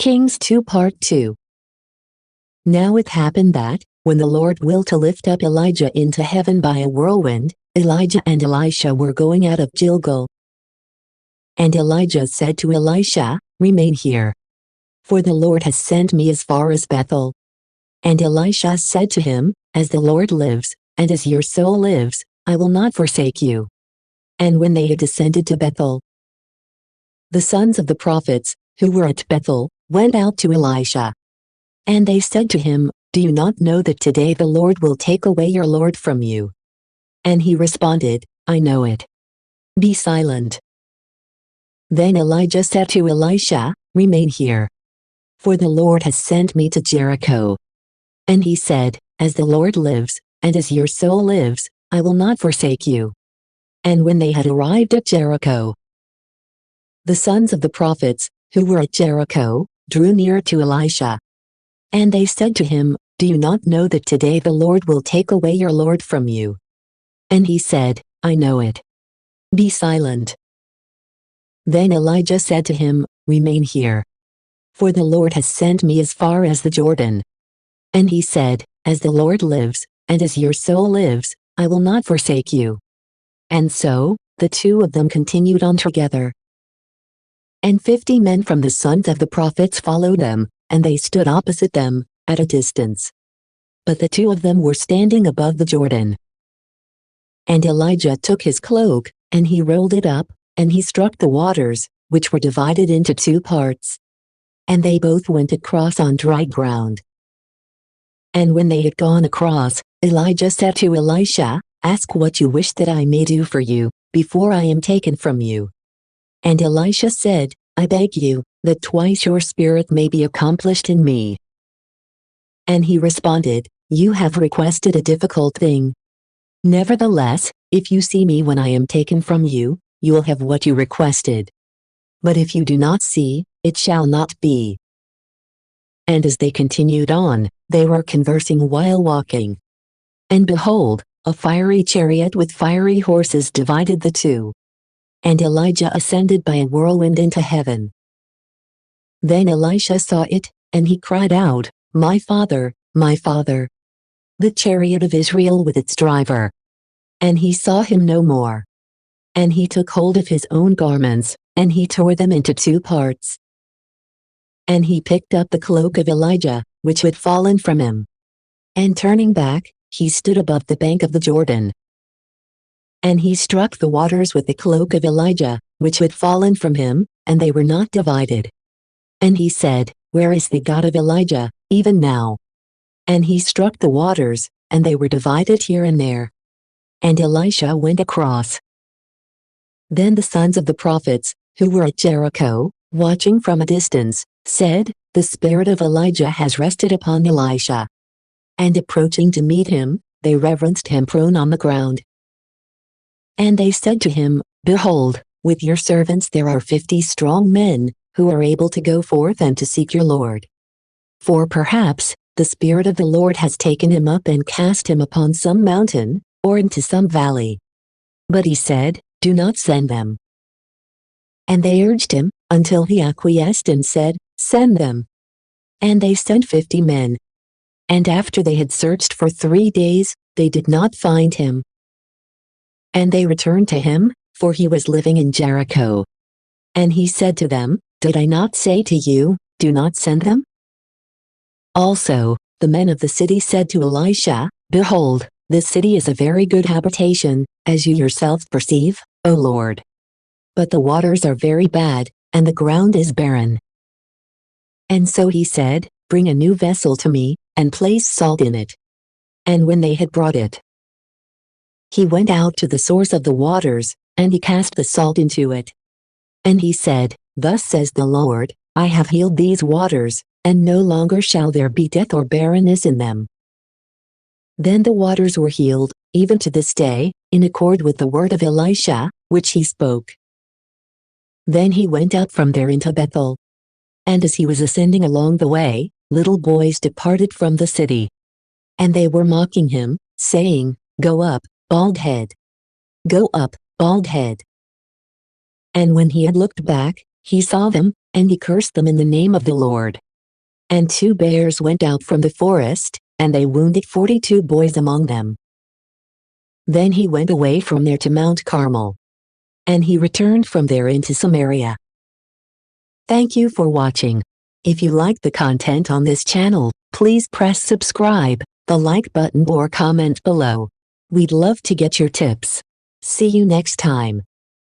Kings 2 Part 2. Now it happened that, when the Lord willed to lift up Elijah into heaven by a whirlwind, Elijah and Elisha were going out of Gilgal. And Elijah said to Elisha, "Remain here. For the Lord has sent me as far as Bethel." And Elisha said to him, "As the Lord lives, and as your soul lives, I will not forsake you." And when they had descended to Bethel, the sons of the prophets, who were at Bethel, went out to Elisha. And they said to him, "Do you not know that today the Lord will take away your Lord from you?" And he responded, "I know it. Be silent." Then Elijah said to Elisha, "Remain here. For the Lord has sent me to Jericho." And he said, "As the Lord lives, and as your soul lives, I will not forsake you." And when they had arrived at Jericho, the sons of the prophets, who were at Jericho, drew near to Elisha. And they said to him, "Do you not know that today the Lord will take away your Lord from you?" And he said, "I know it. Be silent." Then Elijah said to him, "Remain here. For the Lord has sent me as far as the Jordan." And he said, "As the Lord lives, and as your soul lives, I will not forsake you." And so, the two of them continued on together. And 50 men from the sons of the prophets followed them, and they stood opposite them, at a distance. But the two of them were standing above the Jordan. And Elijah took his cloak, and he rolled it up, and he struck the waters, which were divided into 2 parts. And they both went across on dry ground. And when they had gone across, Elijah said to Elisha, "Ask what you wish that I may do for you, before I am taken from you." And Elisha said, "I beg you, that twice your spirit may be accomplished in me." And he responded, "You have requested a difficult thing. Nevertheless, if you see me when I am taken from you, you will have what you requested. But if you do not see, it shall not be." And as they continued on, they were conversing while walking. And behold, a fiery chariot with fiery horses divided the two. And Elijah ascended by a whirlwind into heaven. Then Elisha saw it, and he cried out, my father, the chariot of Israel with its driver." And he saw him no more. And he took hold of his own garments, and he tore them into 2 parts. And he picked up the cloak of Elijah, which had fallen from him. And turning back, he stood above the bank of the Jordan. And he struck the waters with the cloak of Elijah, which had fallen from him, and they were not divided. And he said, "Where is the God of Elijah, even now?" And he struck the waters, and they were divided here and there. And Elisha went across. Then the sons of the prophets, who were at Jericho, watching from a distance, said, "The spirit of Elijah has rested upon Elisha." And approaching to meet him, they reverenced him prone on the ground. And they said to him, "Behold, with your servants there are 50 strong men, who are able to go forth and to seek your Lord. For perhaps, the Spirit of the Lord has taken him up and cast him upon some mountain, or into some valley." But he said, "Do not send them." And they urged him, until he acquiesced and said, "Send them." And they sent 50 men. And after they had searched for 3 days, they did not find him. And they returned to him, for he was living in Jericho. And he said to them, "Did I not say to you, do not send them?" Also, the men of the city said to Elisha, "Behold, this city is a very good habitation, as you yourself perceive, O Lord. But the waters are very bad, and the ground is barren." And so he said, "Bring a new vessel to me, and place salt in it." And when they had brought it, he went out to the source of the waters, and he cast the salt into it. And he said, "Thus says the Lord, I have healed these waters, and no longer shall there be death or barrenness in them." Then the waters were healed, even to this day, in accord with the word of Elisha, which he spoke. Then he went out from there into Bethel. And as he was ascending along the way, little boys departed from the city. And they were mocking him, saying, "Go up, bald head. Go up, bald head." And when he had looked back, he saw them, and he cursed them in the name of the Lord. And 2 bears went out from the forest, and they wounded 42 boys among them. Then he went away from there to Mount Carmel. And he returned from there into Samaria. Thank you for watching. If you like the content on this channel, please press subscribe, the like button or comment below. We'd love to get your tips. See you next time.